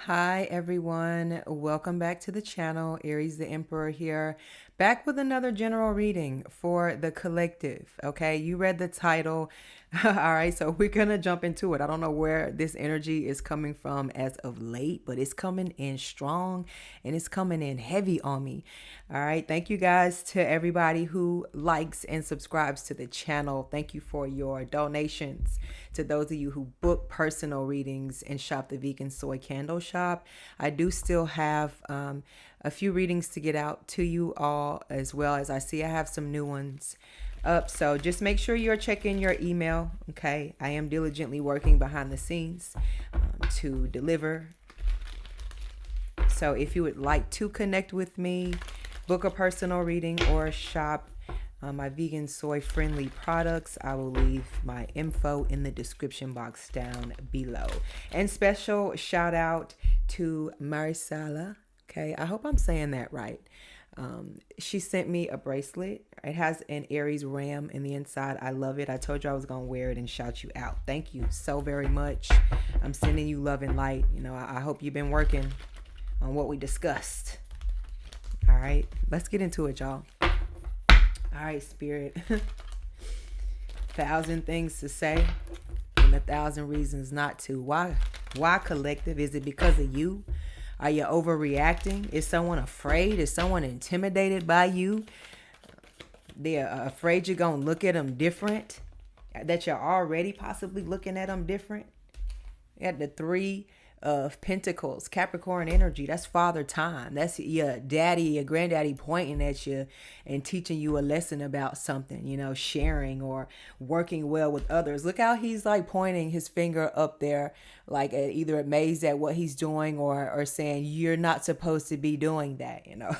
Hi everyone, welcome back to the channel. Aries the Emperor here, back with another general reading for the collective. Okay, you read the title. All right, so we're gonna jump into it. I don't know where this energy is coming from as of late, but it's coming in strong and it's coming in heavy on me. All right, thank you guys to everybody who likes and subscribes to the channel. Thank you for your donations. To those of you who book personal readings and shop the Vegan Soy Candle Shop, I do still have a few readings to get out to you all, as well as I see I have some new ones up. So just make sure you're checking your email. Okay, I am diligently working behind the scenes to deliver. So if you would like to connect with me, book a personal reading, or shop my vegan soy friendly products, I will leave my info in the description box down below. And special shout out to Marisala. Okay, I hope I'm saying that right. She sent me a bracelet. It has an Aries ram in the inside. I love it. I told you I was going to wear it and shout you out. Thank you so very much. I'm sending you love and light. You know, I hope you've been working on what we discussed. All right, let's get into it, y'all. All right, Spirit. 1,000 things to say and 1,000 reasons not to. Why collective? Is it because of you? Are you overreacting? Is someone afraid? Is someone intimidated by you? They're afraid you're going to look at them different? That you're already possibly looking at them different? At the 3 of Pentacles, Capricorn energy, that's father time. That's your daddy, your granddaddy pointing at you and teaching you a lesson about something, you know, sharing or working well with others. Look how he's like pointing his finger up there, like either amazed at what he's doing or saying you're not supposed to be doing that, you know.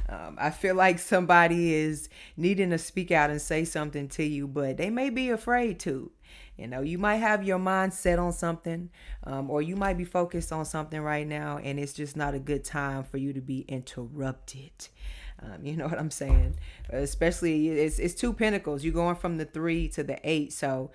I feel like somebody is needing to speak out and say something to you, but they may be afraid to. You know, you might have your mind set on something, or you might be focused on something right now, and it's just not a good time for you to be interrupted. You know what I'm saying? Especially, it's 2 pentacles. You're going from the 3 to the 8. So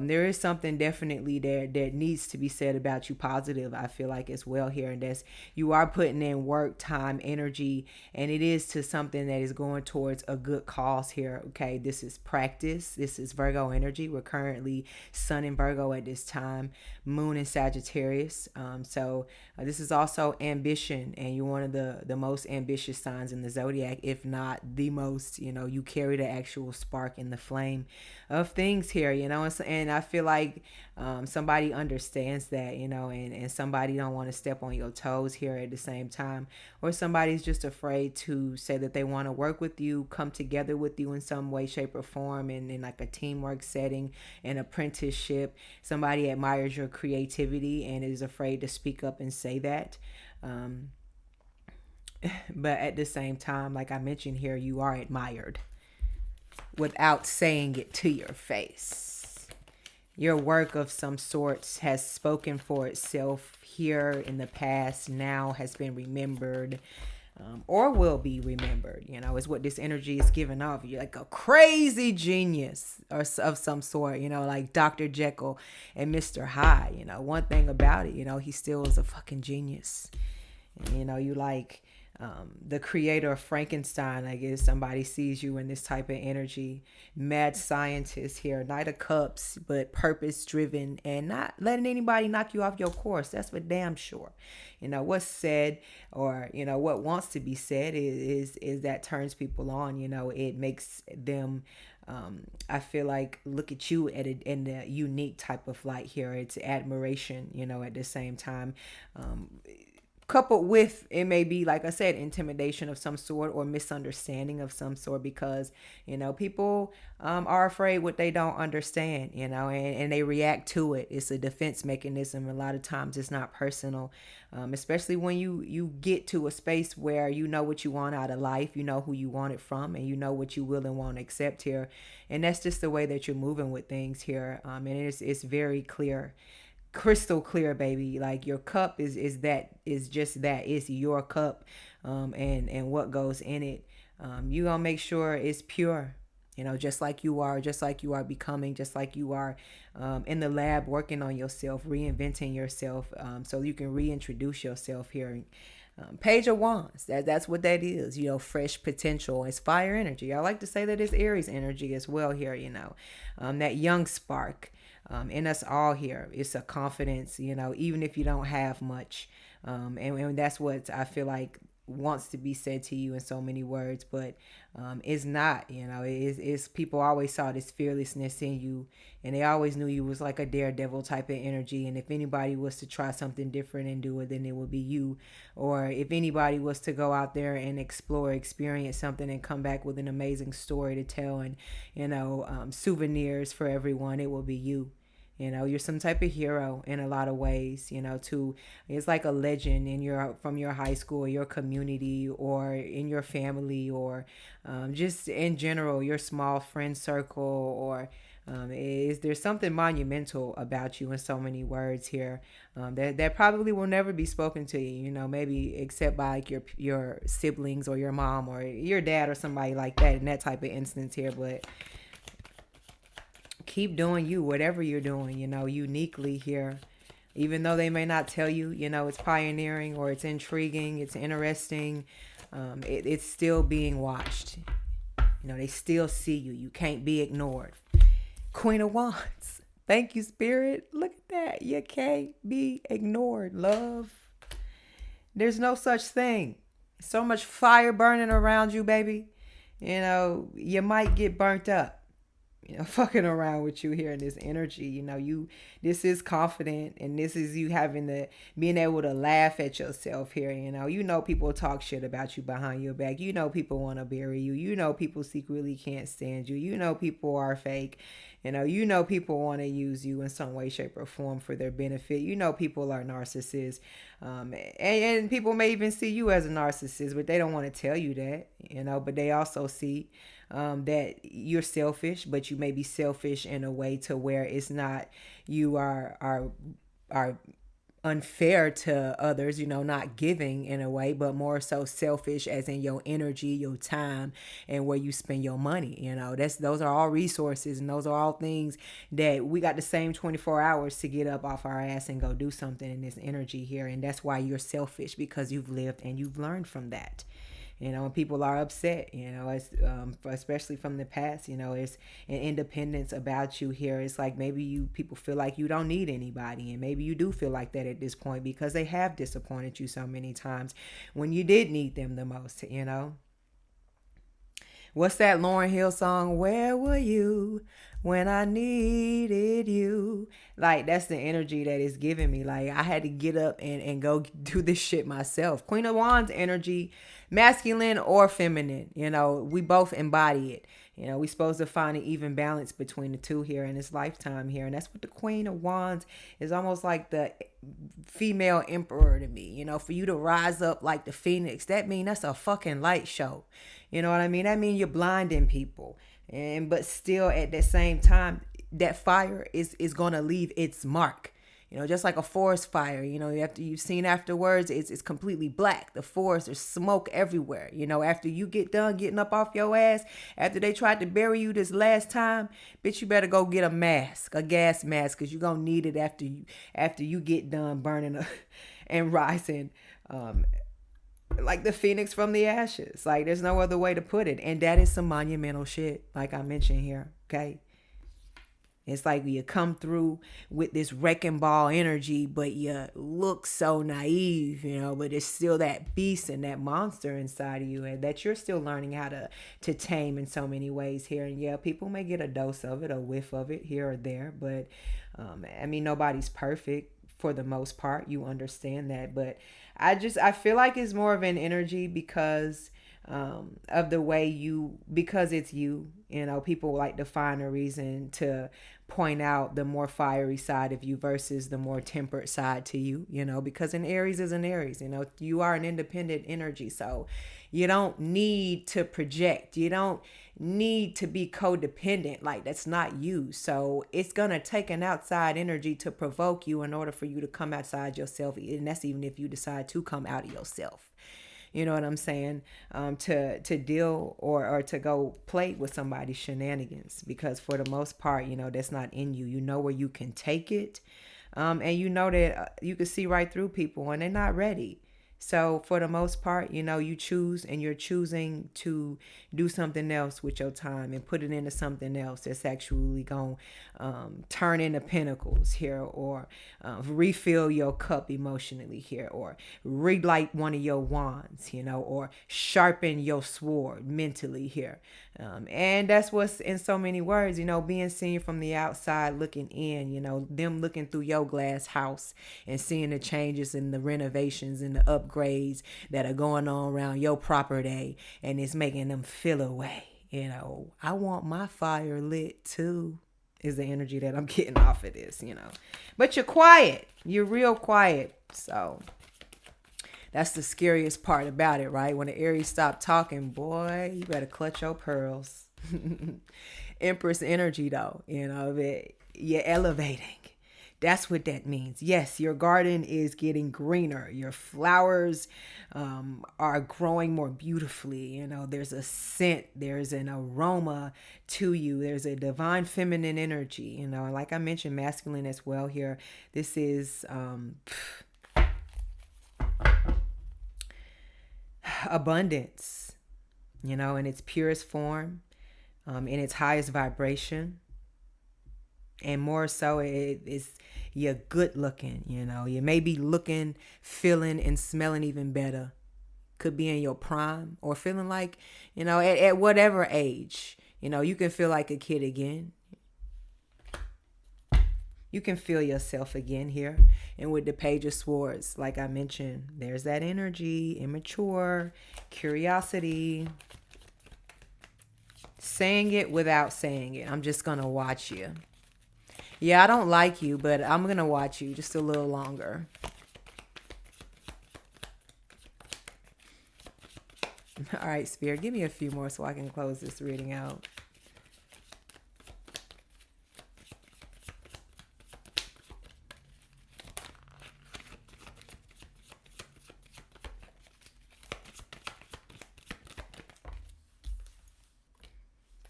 there is something definitely there that needs to be said about you positive, I feel like, as well here. And that's, you are putting in work, time, energy, and it is to something that is going towards a good cause here. Okay, this is practice. This is Virgo energy. We're currently Sun in Virgo at this time, Moon in Sagittarius. So this is also ambition, and you're one of the most ambitious signs in the zodiac, if not the most. You know, you carry the actual spark and the flame of things here, you know. And I feel like somebody understands that, you know, and somebody don't want to step on your toes here at the same time, or somebody's just afraid to say that they want to work with you, come together with you in some way, shape, or form, and in like a teamwork setting, an apprenticeship. Somebody admires your creativity and is afraid to speak up and say that. But at the same time, like I mentioned here, you are admired without saying it to your face. Your work of some sorts has spoken for itself here in the past, now has been remembered, or will be remembered, you know, is what this energy is giving off. You're like a crazy genius or of some sort, you know, like Dr. Jekyll and Mr. Hyde. You know, one thing about it, you know, he still is a fucking genius. And, you know, you like the creator of Frankenstein. I guess somebody sees you in this type of energy. Mad scientist here, Knight of Cups, but purpose driven and not letting anybody knock you off your course. That's for damn sure. You know, what's said, or you know what wants to be said is that turns people on. You know, it makes them I feel like look at you in a unique type of light here. It's admiration, you know, at the same time. Coupled with, it may be, like I said, intimidation of some sort or misunderstanding of some sort, because, you know, people are afraid what they don't understand, you know, and they react to it. It's a defense mechanism. A lot of times it's not personal, especially when you get to a space where you know what you want out of life, you know who you want it from, and you know what you will and won't accept here. And that's just the way that you're moving with things here. And it's very clear, crystal clear, baby. Like your cup is just that. It's your cup, and what goes in it. You gonna make sure it's pure. Just like you are, becoming, just like you are in the lab working on yourself, reinventing yourself, so you can reintroduce yourself here. Page of Wands, that's what that is, fresh potential. It's fire energy. I like to say that it's Aries energy as well here, that young spark in us all here. It's a confidence, even if you don't have much. And that's what I feel like wants to be said to you in so many words, but it's not. It's people always saw this fearlessness in you, and they always knew you was like a daredevil type of energy. And if anybody was to try something different and do it, then it would be you. Or if anybody was to go out there and explore, experience something, and come back with an amazing story to tell, and souvenirs for everyone, it will be you. You're some type of hero in a lot of ways, it's like a legend from your high school, or your community, or in your family, or just in general, your small friend circle, or there's something monumental about you in so many words here that probably will never be spoken to you, maybe except by like your siblings, or your mom, or your dad, or somebody like that in that type of instance here. But keep doing you, whatever you're doing, uniquely here. Even though they may not tell you, it's pioneering, or it's intriguing, it's interesting, it's still being watched. They still see you. You can't be ignored. Queen of Wands. Thank you, Spirit. Look at that. You can't be ignored, love. There's no such thing. So much fire burning around you, baby. You might get burnt up. Fucking around with you here in this energy. This is confident, and this is you being able to laugh at yourself here. People talk shit about you behind your back. People want to bury you. People secretly can't stand you. People are fake. People want to use you in some way, shape, or form for their benefit. People are narcissists. And people may even see you as a narcissist, but they don't want to tell you that, but they also see that you're selfish, but you may be selfish in a way to where it's not, you are unfair to others, not giving in a way, but more so selfish as in your energy, your time, and where you spend your money. Those are all resources, and those are all things that we got the same 24 hours to get up off our ass and go do something in this energy here. And that's why you're selfish, because you've lived and you've learned from that. And people are upset, it's, especially from the past, it's an independence about you here. It's like maybe people feel like you don't need anybody, and maybe you do feel like that at this point, because they have disappointed you so many times when you did need them the most. What's that Lauryn Hill song? Where were you when I needed you? Like, that's the energy that is giving me. Like, I had to get up and go do this shit myself. Queen of Wands energy, masculine or feminine, we both embody it. We supposed to find an even balance between the two here in this lifetime here. And that's what the Queen of Wands is, almost like the female emperor to me. For you to rise up like the phoenix, that means that's a fucking light show. You know what I mean? That means you're blinding people. But still at the same time, that fire is going to leave its mark. Just like a forest fire, after you've seen afterwards, it's completely black. The forest, there's smoke everywhere. After you get done getting up off your ass, after they tried to bury you this last time, bitch, you better go get a gas mask, because you're going to need it after you get done burning and rising. Like the phoenix from the ashes. Like, there's no other way to put it. And that is some monumental shit, like I mentioned here, okay? It's like you come through with this wrecking ball energy, but you look so naive, but it's still that beast and that monster inside of you, and that you're still learning how to tame in so many ways here. And yeah, people may get a dose of it, a whiff of it here or there, but nobody's perfect for the most part. You understand that, but I feel like it's more of an energy because of the way because it's you. People like to find a reason to point out the more fiery side of you versus the more tempered side to you, because an Aries is an Aries, you are an independent energy. So you don't need to project. You don't need to be codependent. Like, that's not you. So it's going to take an outside energy to provoke you in order for you to come outside yourself. And that's even if you decide to come out of yourself. You know what I'm saying? To deal or to go play with somebody's shenanigans, because for the most part, that's not in you. You know where you can take it, and you know that you can see right through people when they're not ready. So for the most part, you choose, and you're choosing to do something else with your time and put it into something else that's actually going to turn into pentacles here, or refill your cup emotionally here, or relight one of your wands, or sharpen your sword mentally here. And that's what's in so many words, being seen from the outside looking in, them looking through your glass house and seeing the changes and the renovations and the upgrades that are going on around your property, and it's making them feel away. I want my fire lit too, is the energy that I'm getting off of this, But you're quiet. You're real quiet. So that's the scariest part about it, right? When the Aries stop talking, boy, you better clutch your pearls. Empress energy, though, you're elevating. That's what that means. Yes, your garden is getting greener. Your flowers are growing more beautifully. There's a scent, there's an aroma to you. There's a divine feminine energy. Like I mentioned, masculine as well here. This is abundance, in its purest form, in its highest vibration. And more so, it's you're good looking, you may be looking, feeling, and smelling even better. Could be in your prime, or feeling like, at whatever age, you can feel like a kid again. You can feel yourself again here. And with the Page of Swords, like I mentioned, there's that energy, immature, curiosity, saying it without saying it. I'm just going to watch you. Yeah, I don't like you, but I'm going to watch you just a little longer. All right, Spirit, give me a few more so I can close this reading out.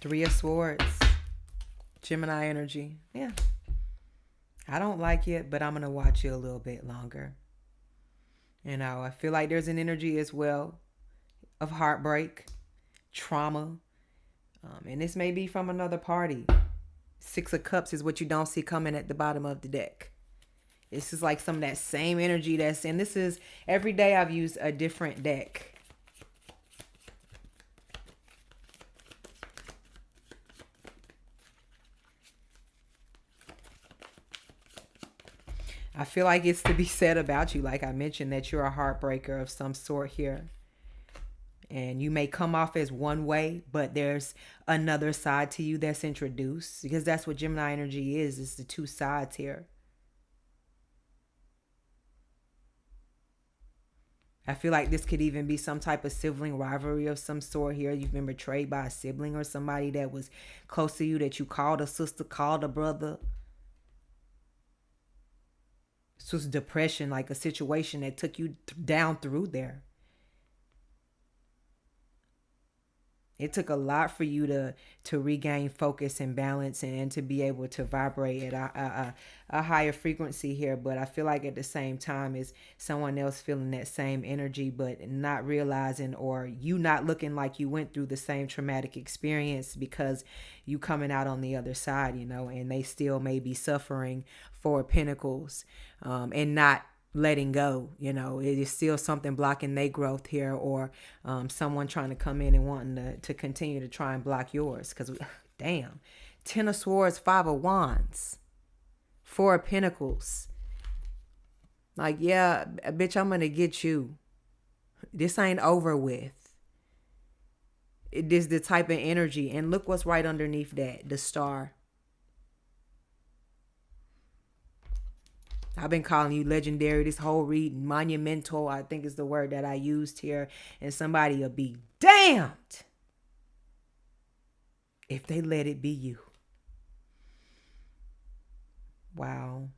Three of Swords. Gemini energy. Yeah. I don't like it, but I'm going to watch you a little bit longer. I feel like there's an energy as well of heartbreak, trauma. And this may be from another party. Six of Cups is what you don't see coming at the bottom of the deck. This is like some of that same energy that's in. This is every day I've used a different deck. I feel like it's to be said about you, like I mentioned, that you're a heartbreaker of some sort here. And you may come off as one way, but there's another side to you that's introduced, because that's what Gemini energy is. It's the two sides here. I feel like this could even be some type of sibling rivalry of some sort here. You've been betrayed by a sibling or somebody that was close to you, that you called a sister, called a brother. This was depression, like a situation that took you down through there. It took a lot for you to regain focus and balance, and to be able to vibrate at a higher frequency here. But I feel like at the same time is someone else feeling that same energy, but not realizing, or you not looking like you went through the same traumatic experience, because you coming out on the other side, and they still may be suffering for Pentacles, and not letting go. It is still something blocking their growth here, or someone trying to come in and wanting to continue to try and block yours. Because damn, 10 of Swords, 5 of Wands, 4 of Pentacles. Like, yeah, bitch, I'm gonna get you. This ain't over with. It is the type of energy. And look what's right underneath that, the Star. I've been calling you legendary this whole reading. Monumental, I think, is the word that I used here. And somebody will be damned if they let it be you. Wow.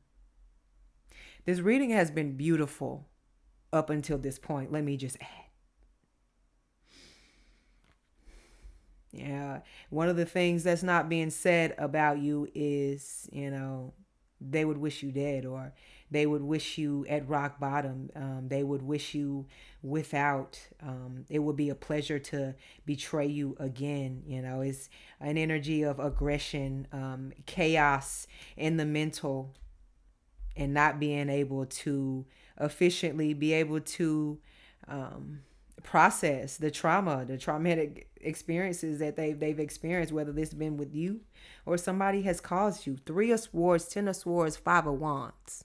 This reading has been beautiful up until this point. Let me just add. Yeah. One of the things that's not being said about you is, they would wish you dead, or they would wish you at rock bottom. They would wish you without. It would be a pleasure to betray you again. It's an energy of aggression, chaos in the mental, and not being able to efficiently be able to process the traumatic experiences that they've experienced, whether this been with you or somebody has caused you. 3 of Swords, 10 of Swords, 5 of Wands.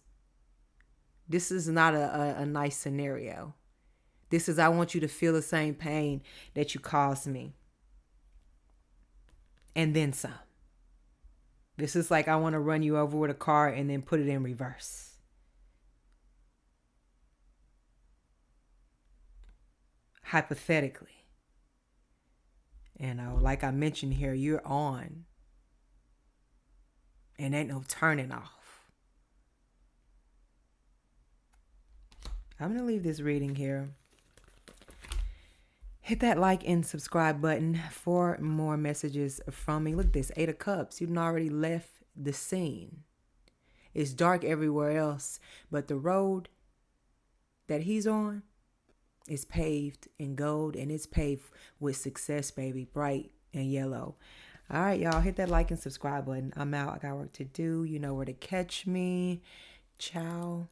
This is not a nice scenario. This is, I want you to feel the same pain that you caused me, and then some. This is like, I want to run you over with a car and then put it in reverse. Hypothetically, like I mentioned here, you're on, and ain't no turning off. I'm going to leave this reading here. Hit that like and subscribe button for more messages from me. Look at this, 8 of Cups. You've already left the scene. It's dark everywhere else, but the road that he's on is paved in gold, and it's paved with success, baby. Bright and yellow. All right, y'all. Hit that like and subscribe button. I'm out. I got work to do. You know where to catch me. Ciao.